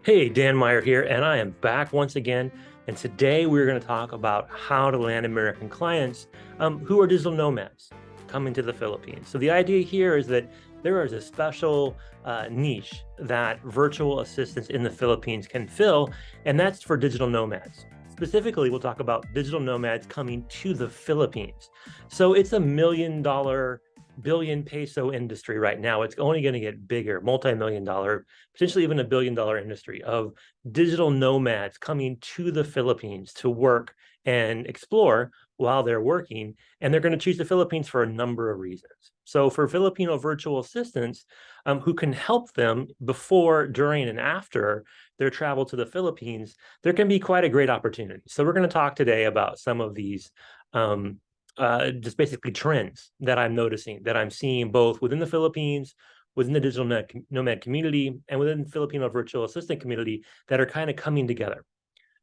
Hey, Dan Meyer here, and I am back once again. And today we're going to talk about how to land American clients who are digital nomads coming to the Philippines. So the idea here is that there is a special niche that virtual assistants in the Philippines can fill, and that's for digital nomads. Specifically, we'll talk about digital nomads coming to the Philippines. So it's $1 million billion peso industry right now. It's only going to get bigger, multi-million dollar, potentially even $1 billion industry of digital nomads coming to the Philippines to work and explore while they're working. And they're going to choose the Philippines for a number of reasons. So for Filipino virtual assistants who can help them before, during, and after their travel to the Philippines, there can be quite a great opportunity. So we're going to talk today about some of these um, just basically trends that I'm noticing, that I'm seeing both within the Philippines, within the digital nomad community, and within the Filipino virtual assistant community that are kind of coming together.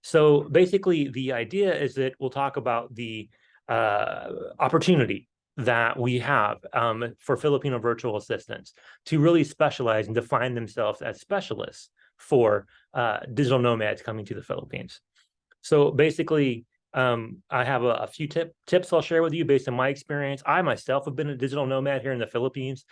So basically, the idea is that we'll talk about the opportunity that we have for Filipino virtual assistants to really specialize and define themselves as specialists for digital nomads coming to the Philippines. So basically, I have a few tips I'll share with you based on my experience. I myself have been a digital nomad here in the Philippines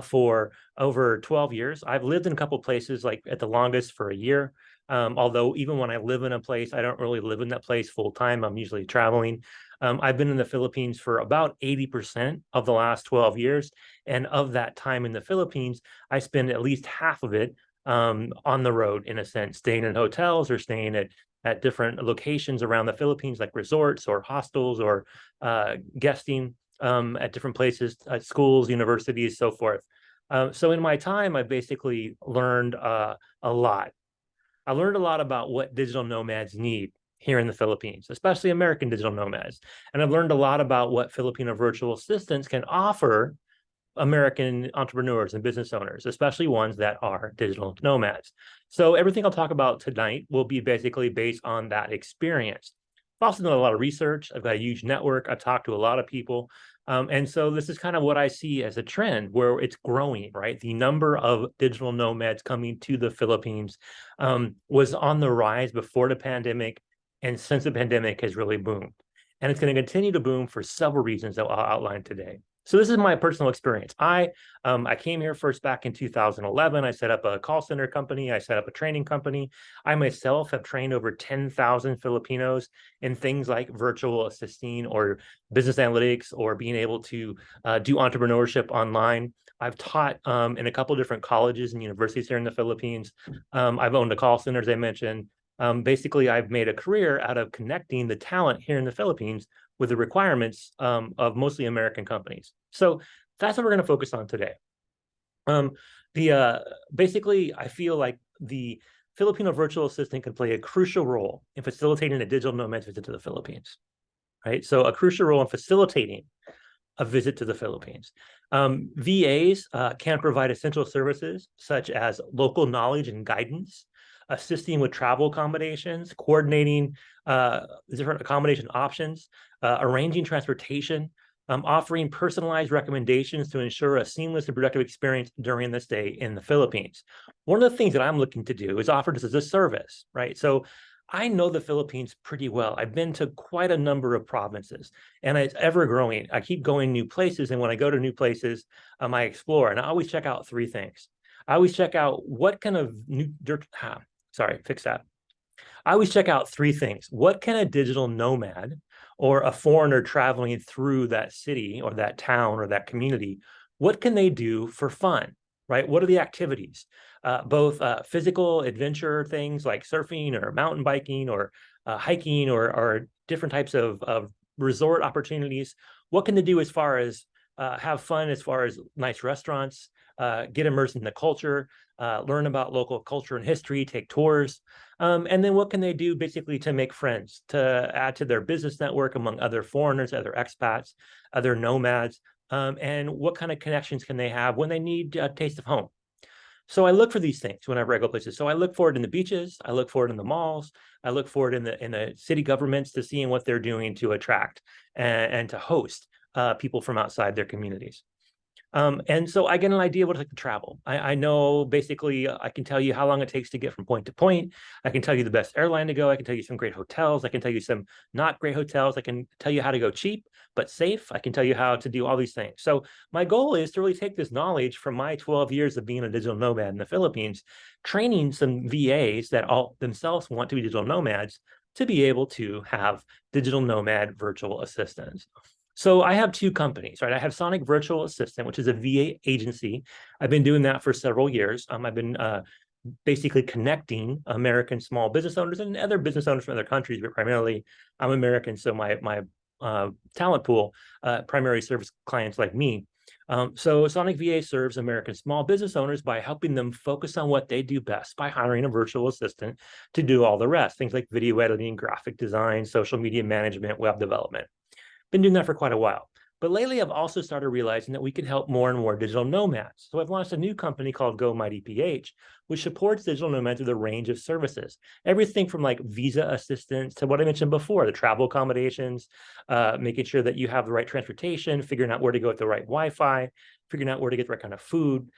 for over 12 years. I've lived in a couple places, like at the longest for a year. Although even when I live in a place, I don't really live in that place full time. I'm usually traveling. I've been in the Philippines for about 80% of the last 12 years. And of that time in the Philippines, I spend at least half of it on the road, in a sense, staying in hotels or staying at different locations around the Philippines, like resorts or hostels or guesting at different places, schools, universities, so forth. So in my time, I basically learned a lot. I learned a lot about what digital nomads need here in the Philippines, especially American digital nomads. And I've learned a lot about what Filipino virtual assistants can offer American entrepreneurs and business owners, especially ones that are digital nomads. So everything I'll talk about tonight will be basically based on that experience. I've also done a lot of research. I've got a huge network. I've talked to a lot of people. And so this is kind of what I see as a trend where it's growing, right? The number of digital nomads coming to the Philippines was on the rise before the pandemic. And since the pandemic has really boomed. And it's going to continue to boom for several reasons that I'll outline today. So this is my personal experience. I came here first back in 2011. I set up a call center company. I set up a training company. I myself have trained over 10,000 Filipinos in things like virtual assisting or business analytics or being able to do entrepreneurship online. I've taught in a couple of different colleges and universities here in the Philippines. I've owned a call center, as I mentioned. Basically, I've made a career out of connecting the talent here in the Philippines with the requirements of mostly American companies. So that's what we're going to focus on today. Um, basically, I feel like the Filipino virtual assistant can play a crucial role in facilitating a digital nomad visit to the Philippines. Right, so a crucial role in facilitating a visit to the Philippines. VAs can provide essential services such as local knowledge and guidance, assisting with travel accommodations, coordinating different accommodation options, arranging transportation, offering personalized recommendations to ensure a seamless and productive experience during the stay in the Philippines. One of the things that I'm looking to do is offer this as a service, right? So I know the Philippines pretty well. I've been to quite a number of provinces and it's ever growing. I keep going new places. And when I go to new places, I explore and I always check out three things. I always check out what kind of new dirt, sorry, fix that. I always check out three things. What can a digital nomad or a foreigner traveling through that city or that town or that community, what can they do for fun, right? What are the activities? Both physical adventure things like surfing or mountain biking or hiking or different types of resort opportunities. What can they do as far as have fun, as far as nice restaurants, get immersed in the culture, learn about local culture and history, take tours. And then what can they do basically to make friends, to add to their business network among other foreigners, other expats, other nomads, and what kind of connections can they have when they need a taste of home? So I look for these things whenever I go places. So I look for it in the beaches, I look for it in the malls, I look for it in the city governments to seeing what they're doing to attract and to host people from outside their communities. And so I get an idea what it's like to travel. I know basically I can tell you how long it takes to get from point to point. I can tell you the best airline to go. I can tell you some great hotels. I can tell you some not great hotels. I can tell you how to go cheap but safe. I can tell you how to do all these things. So my goal is to really take this knowledge from my 12 years of being a digital nomad in the Philippines, training some VAs that all themselves want to be digital nomads to be able to have digital nomad virtual assistants. So I have two companies, right? I have Sonic Virtual Assistant, which is a VA agency. I've been doing that for several years. I've been basically connecting American small business owners and other business owners from other countries, but primarily I'm American, so my talent pool primarily serves clients like me. So Sonic VA serves American small business owners by helping them focus on what they do best by hiring a virtual assistant to do all the rest, things like video editing, graphic design, social media management, web development. Been doing that for quite a while. But lately, I've also started realizing that we can help more and more digital nomads. So I've launched a new company called Go Mighty PH, which supports digital nomads with a range of services. Everything from like visa assistance to what I mentioned before, the travel accommodations, making sure that you have the right transportation, figuring out where to go with the right Wi-Fi, figuring out where to get the right kind of food.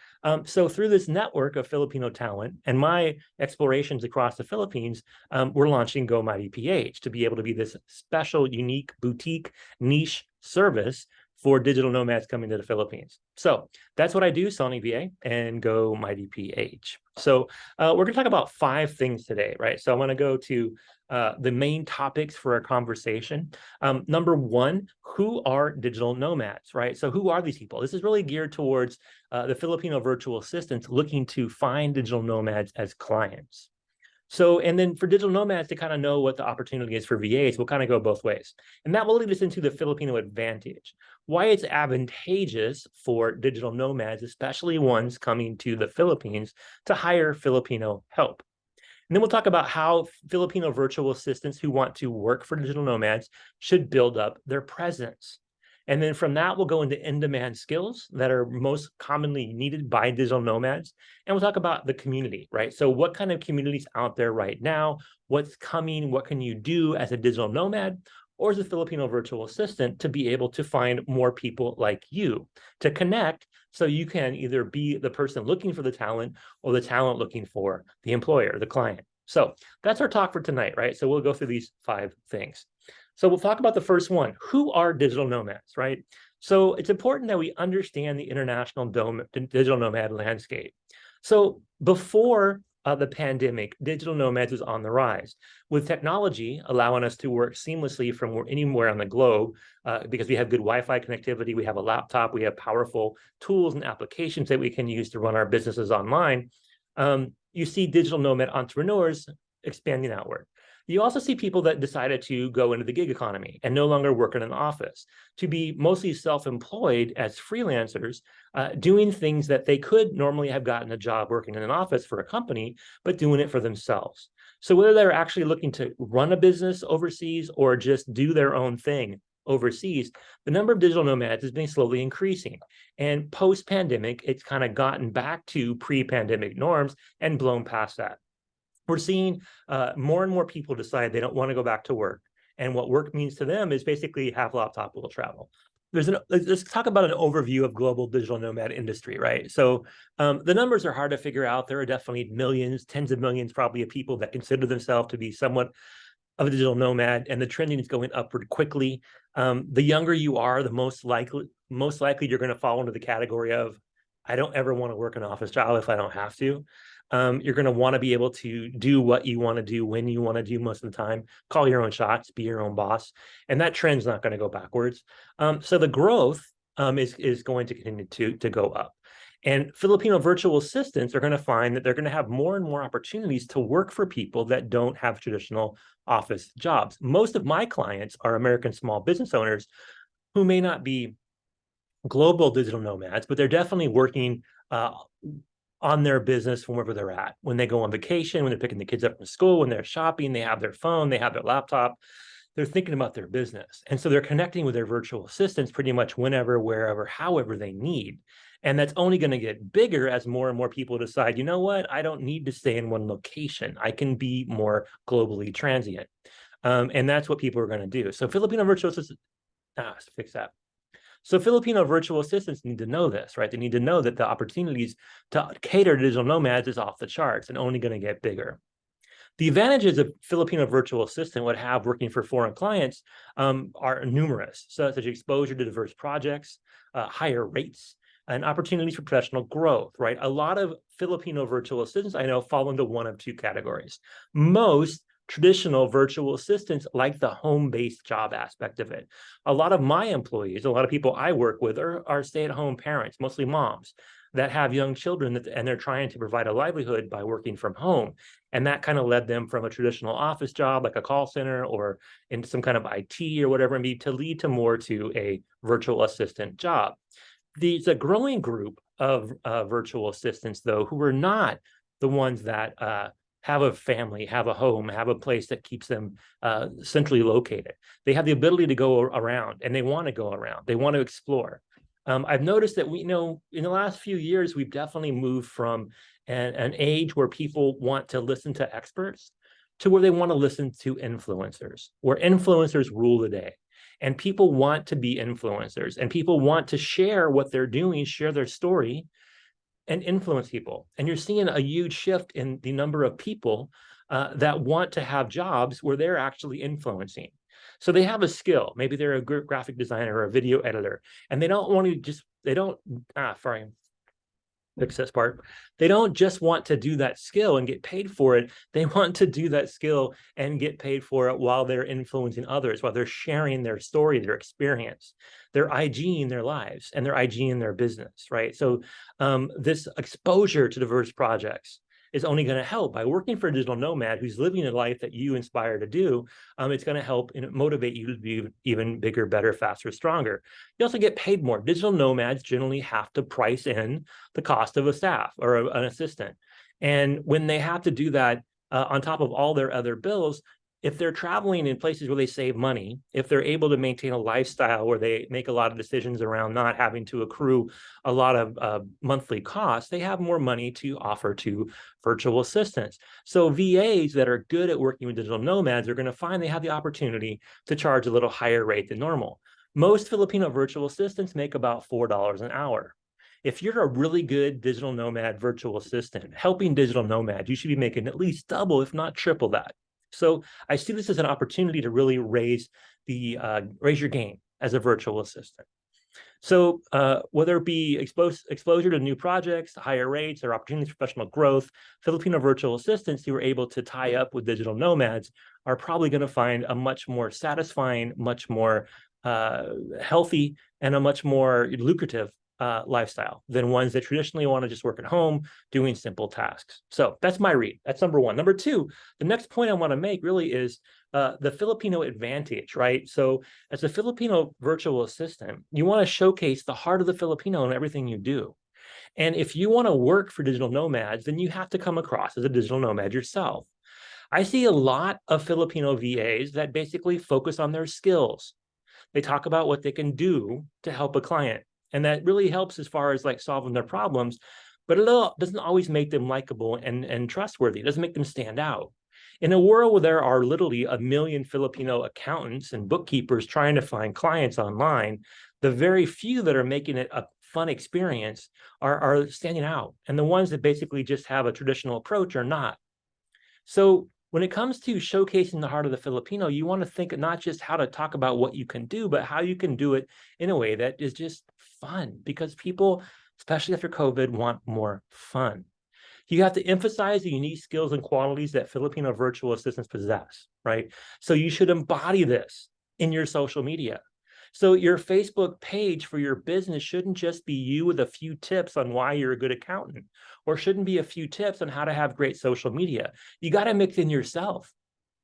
So through this network of Filipino talent and my explorations across the Philippines, we're launching Go Mighty PH to be able to be this special, unique, boutique, niche service for digital nomads coming to the Philippines. So that's what I do, Sony VA and Go Mighty PH. So we're going to talk about 5 things today, right? So I want to go to the main topics for our conversation. Number one, who are digital nomads, right? So who are these people? This is really geared towards the Filipino virtual assistants looking to find digital nomads as clients. So, and then for digital nomads to kind of know what the opportunity is for VAs, we'll kind of go both ways. And that will lead us into the Filipino advantage, why it's advantageous for digital nomads, especially ones coming to the Philippines, to hire Filipino help. And then we'll talk about how Filipino virtual assistants who want to work for digital nomads should build up their presence. And then from that, we'll go into in-demand skills that are most commonly needed by digital nomads. And we'll talk about the community, right? So what kind of communities out there right now? What's coming? What can you do as a digital nomad or as a Filipino virtual assistant to be able to find more people like you to connect so you can either be the person looking for the talent or the talent looking for the employer, the client. So that's our talk for tonight, right? So we'll go through these 5 things. So we'll talk about the first one. Who are digital nomads, right? So it's important that we understand the international digital nomad landscape. So before the pandemic, digital nomads was on the rise, with technology allowing us to work seamlessly from anywhere on the globe because we have good Wi-Fi connectivity, we have a laptop, we have powerful tools and applications that we can use to run our businesses online. You see digital nomad entrepreneurs expanding outward. You also see people that decided to go into the gig economy and no longer work in an office, to be mostly self-employed as freelancers, doing things that they could normally have gotten a job working in an office for a company, but doing it for themselves. So whether they're actually looking to run a business overseas or just do their own thing overseas, the number of digital nomads has been slowly increasing. And post-pandemic, it's kind of gotten back to pre-pandemic norms and blown past that. We're seeing more and more people decide they don't want to go back to work. And what work means to them is basically have laptop will travel. Let's talk about an overview of global digital nomad industry, right? So the numbers are hard to figure out. There are definitely millions, tens of millions probably of people that consider themselves to be somewhat of a digital nomad, and the trending is going upward quickly. The younger you are, the most likely you're going to fall into the category of, I don't ever want to work an office job if I don't have to. You're going to want to be able to do what you want to do when you want to do most of the time, call your own shots, be your own boss. And that trend's not going to go backwards. So the growth is going to continue to go up. And Filipino virtual assistants are going to find that they're going to have more and more opportunities to work for people that don't have traditional office jobs. Most of my clients are American small business owners who may not be global digital nomads, but they're definitely working on their business from wherever they're at. When they go on vacation, when they're picking the kids up from school, when they're shopping, they have their phone, they have their laptop, they're thinking about their business. And so they're connecting with their virtual assistants pretty much whenever, wherever, however they need. And that's only going to get bigger as more and more people decide, you know what, I don't need to stay in one location. I can be more globally transient. And that's what people are going to do. So Filipino virtual assistants, fix that. So Filipino virtual assistants need to know this, right? They need to know that the opportunities to cater to digital nomads is off the charts and only going to get bigger. The advantages a Filipino virtual assistant would have working for foreign clients are numerous, such as exposure to diverse projects, higher rates, and opportunities for professional growth, right? A lot of Filipino virtual assistants I know fall into one of two categories. Most traditional virtual assistants like the home-based job aspect of it. A lot of my employees, a lot of people I work with are stay-at-home parents, mostly moms, that have young children and they're trying to provide a livelihood by working from home. And that kind of led them from a traditional office job, like a call center or in some kind of IT or whatever it may be, to lead to more to a virtual assistant job. There's a growing group of virtual assistants, though, who are not the ones that have a family, have a home, have a place that keeps them centrally located. They have the ability to go around, and they want to go around. They want to explore. I've noticed that in the last few years, we've definitely moved from an age where people want to listen to experts to where they want to listen to influencers, where influencers rule the day. And people want to be influencers, and people want to share what they're doing, share their story, and influence people. And you're seeing a huge shift in the number of people that want to have jobs where they're actually influencing. So they have a skill. Maybe they're a graphic designer or a video editor, and they don't want to just, they don't, sorry, fix this part. They don't just want to do that skill and get paid for it. They want to do that skill and get paid for it while they're influencing others, while they're sharing their story, their experience, their IG in their lives and their IG in their business, right? So this exposure to diverse projects is only going to help. By working for a digital nomad who's living a life that you inspire to do, it's going to help and motivate you to be even bigger, better, faster, stronger. You also get paid more. Digital nomads generally have to price in the cost of a staff or an assistant. And when they have to do that on top of all their other bills, if they're traveling in places where they save money, if they're able to maintain a lifestyle where they make a lot of decisions around not having to accrue a lot of monthly costs, they have more money to offer to virtual assistants. So VAs that are good at working with digital nomads are going to find they have the opportunity to charge a little higher rate than normal. Most Filipino virtual assistants make about $4 an hour. If you're a really good digital nomad virtual assistant helping digital nomads, you should be making at least double, if not triple that. So I see this as an opportunity to really raise your game as a virtual assistant. So whether it be exposure to new projects, higher rates, or opportunities for professional growth, Filipino virtual assistants who are able to tie up with digital nomads are probably going to find a much more satisfying, much more healthy, and a much more lucrative lifestyle than ones that traditionally want to just work at home doing simple tasks. So that's my read. That's number one. Number two, the next point I want to make really is the Filipino advantage, right? So as a Filipino virtual assistant, you want to showcase the heart of the Filipino in everything you do. And if you want to work for digital nomads, then you have to come across as a digital nomad yourself. I see a lot of Filipino VAs that basically focus on their skills. They talk about what they can do to help a client. And that really helps as far as like solving their problems, but it doesn't always make them likable and trustworthy. It doesn't make them stand out. In a world where there are literally 1 million Filipino accountants and bookkeepers trying to find clients online, the very few that are making it a fun experience are standing out. And the ones that basically just have a traditional approach are not. So when it comes to showcasing the heart of the Filipino, you want to think not just how to talk about what you can do, but how you can do it in a way that is just fun, because people, especially after COVID, want more fun. You have to emphasize the unique skills and qualities that Filipino virtual assistants possess, right? So you should embody this in your social media. So your Facebook page for your business shouldn't just be you with a few tips on why you're a good accountant, or shouldn't be a few tips on how to have great social media. You got to mix in yourself.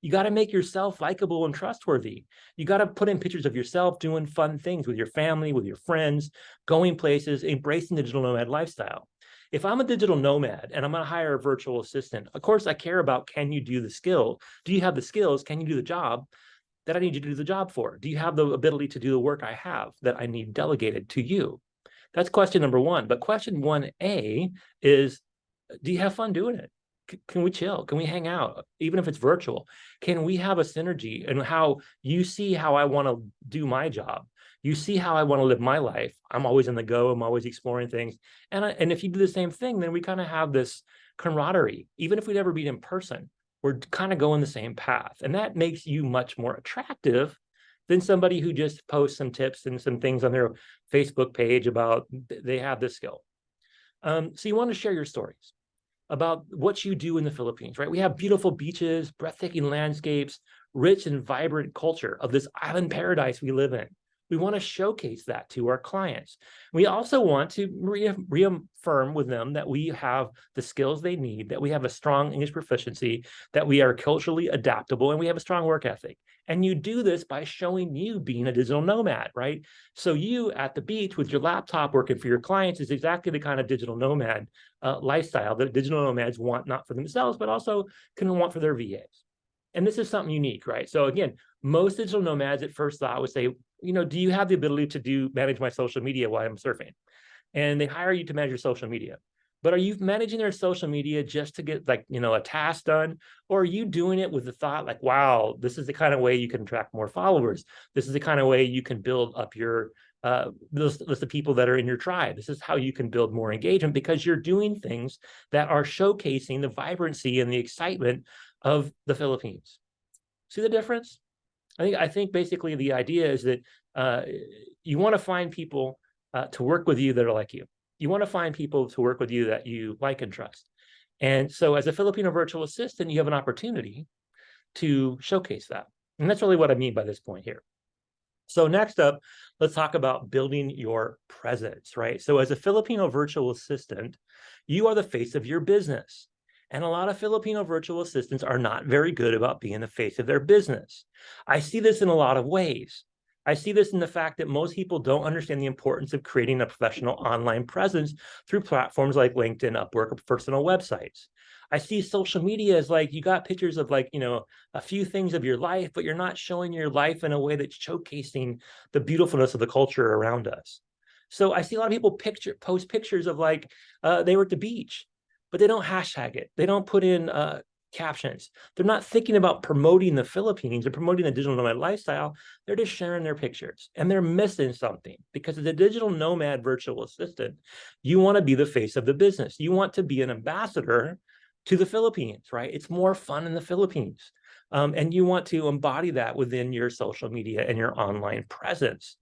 You got to make yourself likable and trustworthy. You got to put in pictures of yourself doing fun things with your family, with your friends, going places, embracing the digital nomad lifestyle. If I'm a digital nomad and I'm going to hire a virtual assistant, of course, I care about, can you do the skill? Do you have the skills? Can you do the job that I need you to do the job for? Do you have the ability to do the work I have that I need delegated to you? That's question number one. But question 1A is, do you have fun doing it? Can we chill? Can we hang out? Even if it's virtual, can we have a synergy in how you see how I want to do my job? You see how I want to live my life. I'm always on the go. I'm always exploring things. And if you do the same thing, then we kind of have this camaraderie. Even if we never meet in person, we're kind of going the same path. And that makes you much more attractive than somebody who just posts some tips and some things on their Facebook page about they have this skill. So you want to share your stories about what you do in the Philippines, right? We have beautiful beaches, breathtaking landscapes, rich and vibrant culture of this island paradise we live in. We want to showcase that to our clients. We also want to reaffirm with them that we have the skills they need, that we have a strong English proficiency, that we are culturally adaptable, and we have a strong work ethic. And you do this by showing you being a digital nomad, right? So you at the beach with your laptop working for your clients is exactly the kind of digital nomad lifestyle that digital nomads want, not for themselves, but also can want for their VAs. And this is something unique, right? So again, most digital nomads at first thought would say, do you have the ability to manage my social media while I'm surfing? And they hire you to manage your social media. But are you managing their social media just to get a task done? Or are you doing it with the thought like, wow, this is the kind of way you can attract more followers. This is the kind of way you can build up your list of people that are in your tribe. This is how you can build more engagement because you're doing things that are showcasing the vibrancy and the excitement of the Philippines. See the difference? I think basically the idea is that you want to find people to work with you that are like you. You want to find people to work with you that you like and trust. And so as a Filipino virtual assistant, you have an opportunity to showcase that. And that's really what I mean by this point here. So next up, let's talk about building your presence, right? So as a Filipino virtual assistant, you are the face of your business. And a lot of Filipino virtual assistants are not very good about being the face of their business. I see this in a lot of ways. I see this in the fact that most people don't understand the importance of creating a professional online presence through platforms like LinkedIn, Upwork, or personal websites. I see social media as like you got pictures of a few things of your life, but you're not showing your life in a way that's showcasing the beautifulness of the culture around us. So I see a lot of people post pictures of they were at the beach, but they don't hashtag it. They don't put in captions. They're not thinking about promoting the Philippines or promoting the digital nomad lifestyle. They're just sharing their pictures and they're missing something because as a digital nomad virtual assistant, you want to be the face of the business. You want to be an ambassador to the Philippines, right? It's more fun in the Philippines. And you want to embody that within your social media and your online presence.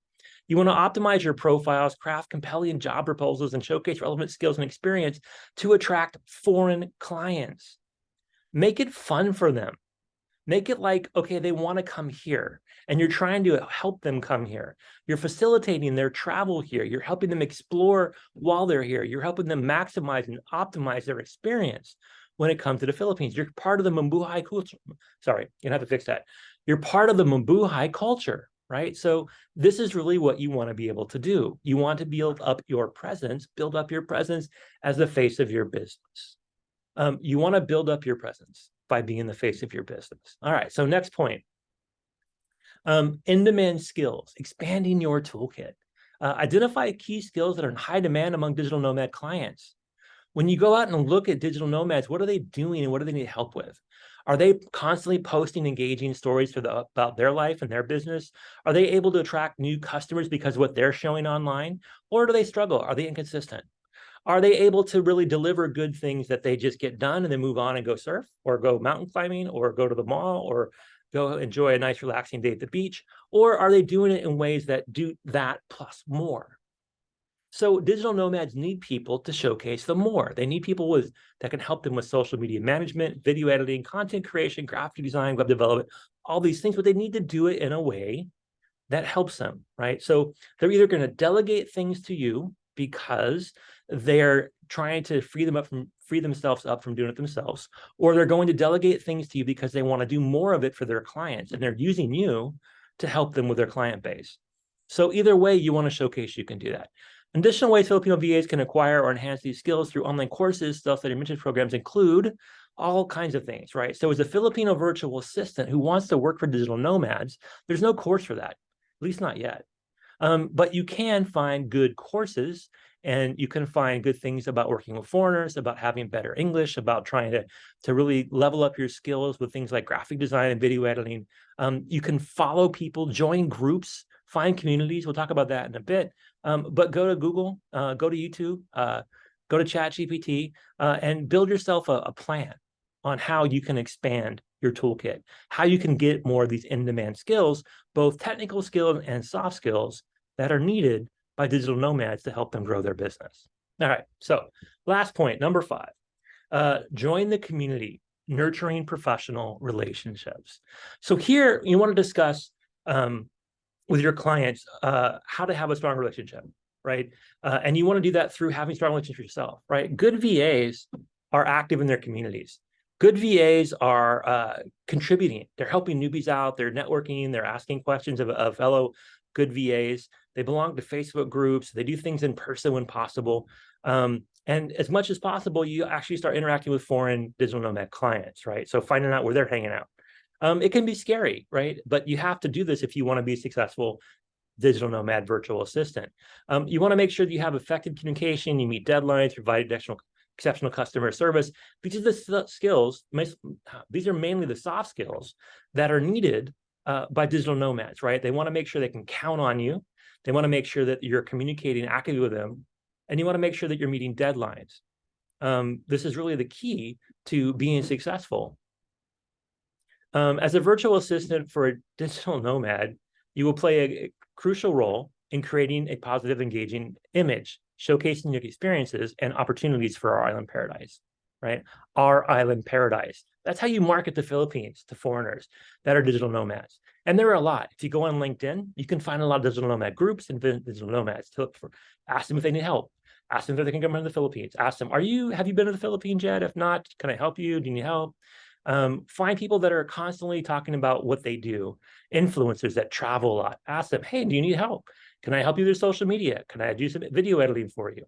You want to optimize your profiles, craft compelling job proposals, and showcase relevant skills and experience to attract foreign clients. Make it fun for them. Make it like, okay, they want to come here and you're trying to help them come here. You're facilitating their travel here. You're helping them explore while they're here. You're helping them maximize and optimize their experience when it comes to the Philippines. You're part of the Mambuhay culture. Sorry, you're gonna have to fix that. You're part of the Mambuhay culture, right? So this is really what you want to be able to do. You want to build up your presence as the face of your business. You want to build up your presence by being the face of your business. All right, so next point. In-demand skills, expanding your toolkit. Identify key skills that are in high demand among digital nomad clients. When you go out and look at digital nomads, what are they doing and what do they need help with? Are they constantly posting engaging stories about their life and their business? Are they able to attract new customers because of what they're showing online? Or do they struggle? Are they inconsistent? Are they able to really deliver good things that they just get done and then move on and go surf or go mountain climbing or go to the mall or go enjoy a nice relaxing day at the beach? Or are they doing it in ways that do that plus more? So digital nomads need people to showcase them more. They need people that can help them with social media management, video editing, content creation, graphic design, web development, all these things, but they need to do it in a way that helps them, right? So they're either going to delegate things to you because they're trying to free themselves up from doing it themselves, or they're going to delegate things to you because they want to do more of it for their clients and they're using you to help them with their client base. So either way, you want to showcase you can do that. Additional ways Filipino VAs can acquire or enhance these skills through online courses, self-study mentorship programs include all kinds of things, right? So as a Filipino virtual assistant who wants to work for digital nomads, there's no course for that, at least not yet. But you can find good courses and you can find good things about working with foreigners, about having better English, about trying to really level up your skills with things like graphic design and video editing. You can follow people, join groups, find communities. We'll talk about that in a bit. But go to Google, go to YouTube, go to ChatGPT, and build yourself a plan on how you can expand your toolkit, how you can get more of these in-demand skills, both technical skills and soft skills that are needed by digital nomads to help them grow their business. All right, so last point, number 5, join the community, nurturing professional relationships. So here you want to discuss with your clients how to have a strong relationship, right? And you want to do that through having strong relationships yourself, right? Good VAs are active in their communities. Good VAs are contributing. They're helping newbies out. They're networking. They're asking questions of fellow good VAs. They belong to Facebook groups. They do things in person when possible. And as much as possible, you actually start interacting with foreign digital nomad clients, right? So finding out where they're hanging out. It can be scary, right? But you have to do this if you want to be a successful digital nomad virtual assistant. You want to make sure that you have effective communication, you meet deadlines, provide exceptional customer service. These are the skills, these are mainly the soft skills that are needed by digital nomads, right? They want to make sure they can count on you. They want to make sure that you're communicating actively with them. And you want to make sure that you're meeting deadlines. This is really the key to being successful. As a virtual assistant for a digital nomad, you will play a crucial role in creating a positive, engaging image, showcasing your experiences and opportunities for our island paradise, right? Our island paradise. That's how you market the Philippines to foreigners that are digital nomads. And there are a lot. If you go on LinkedIn, you can find a lot of digital nomad groups and digital nomads to look for. Ask them if they need help. Ask them if they can come to the Philippines. Ask them, have you been to the Philippines yet? If not, can I help you? Do you need help? Find people that are constantly talking about what they do, influencers that travel a lot. Ask them, hey, do you need help? Can I help you with social media? Can I do some video editing for you?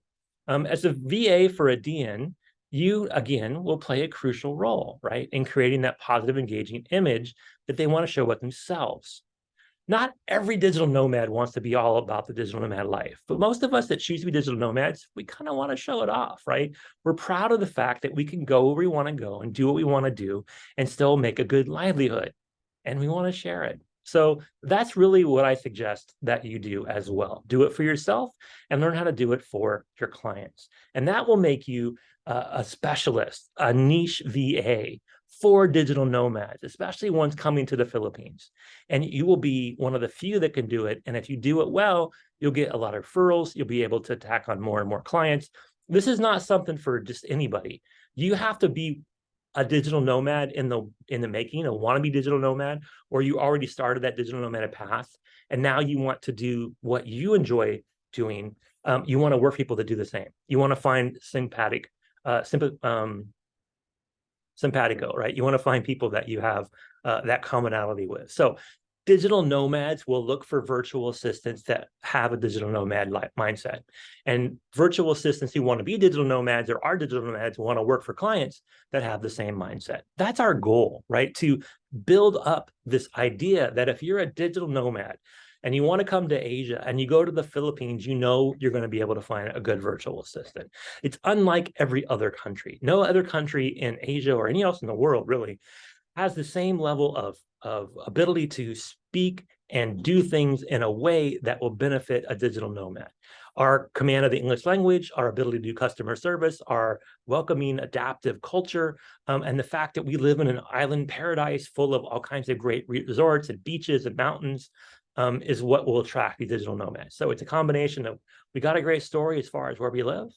As a VA for a DN, you, again, will play a crucial role, right, in creating that positive, engaging image that they want to show with themselves. Not every digital nomad wants to be all about the digital nomad life, but most of us that choose to be digital nomads, we kind of want to show it off, right? We're proud of the fact that we can go where we want to go and do what we want to do and still make a good livelihood, and we want to share it. So that's really what I suggest that you do as well. Do it for yourself and learn how to do it for your clients. And that will make you a specialist, a niche VA for digital nomads, especially ones coming to the Philippines. And you will be one of the few that can do it. And if you do it well, you'll get a lot of referrals. You'll be able to tack on more and more clients. This is not something for just anybody. You have to be a digital nomad in the making, a wannabe digital nomad, or you already started that digital nomad path, and now you want to do what you enjoy doing. You want to work with people that do the same. You want to find simpatico, right? You want to find people that you have that commonality with. So digital nomads will look for virtual assistants that have a digital nomad mindset. And virtual assistants who want to be digital nomads or are digital nomads want to work for clients that have the same mindset. That's our goal, right? To build up this idea that if you're a digital nomad and you want to come to Asia and you go to the Philippines, you know you're going to be able to find a good virtual assistant. It's unlike every other country. No other country in Asia or any else in the world really has the same level of ability to speak and do things in a way that will benefit a digital nomad. Our command of the English language, our ability to do customer service, our welcoming, adaptive culture, and the fact that we live in an island paradise full of all kinds of great resorts and beaches and mountains is what will attract the digital nomads. So it's a combination of, we got a great story as far as where we live,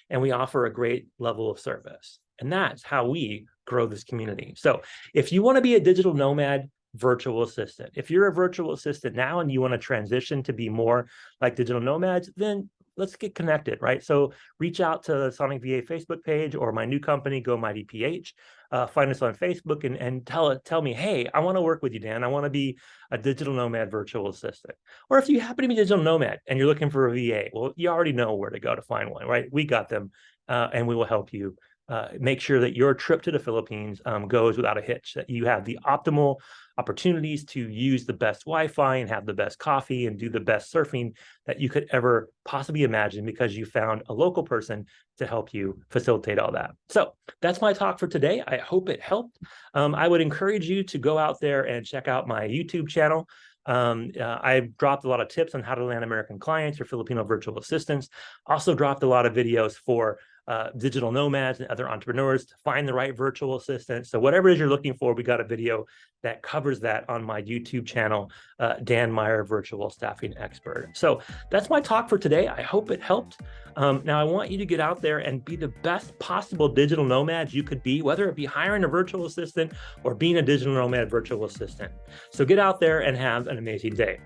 and we offer a great level of service. And that's how we grow this community. So if you want to be a digital nomad virtual assistant, if you're a virtual assistant now and you want to transition to be more like digital nomads, then let's get connected, right? So reach out to the Sonic VA Facebook page or my new company, Go Mighty PH. Find us on Facebook and tell me, hey, I want to work with you, Dan. I want to be a digital nomad virtual assistant. Or if you happen to be a digital nomad and you're looking for a VA, well, you already know where to go to find one, right? We got them, and we will help you make sure that your trip to the Philippines goes without a hitch, that you have the optimal opportunities to use the best Wi-Fi and have the best coffee and do the best surfing that you could ever possibly imagine because you found a local person to help you facilitate all that. So that's my talk for today. I hope it helped. I would encourage you to go out there and check out my YouTube channel. I've dropped a lot of tips on how to land American clients or Filipino virtual assistants. Also dropped a lot of videos for digital nomads and other entrepreneurs to find the right virtual assistant. So whatever it is you're looking for, we got a video that covers that on my YouTube channel, Dan Meyer, Virtual Staffing Expert. So that's my talk for today. I hope it helped. Now I want you to get out there and be the best possible digital nomad you could be, whether it be hiring a virtual assistant or being a digital nomad virtual assistant. So get out there and have an amazing day.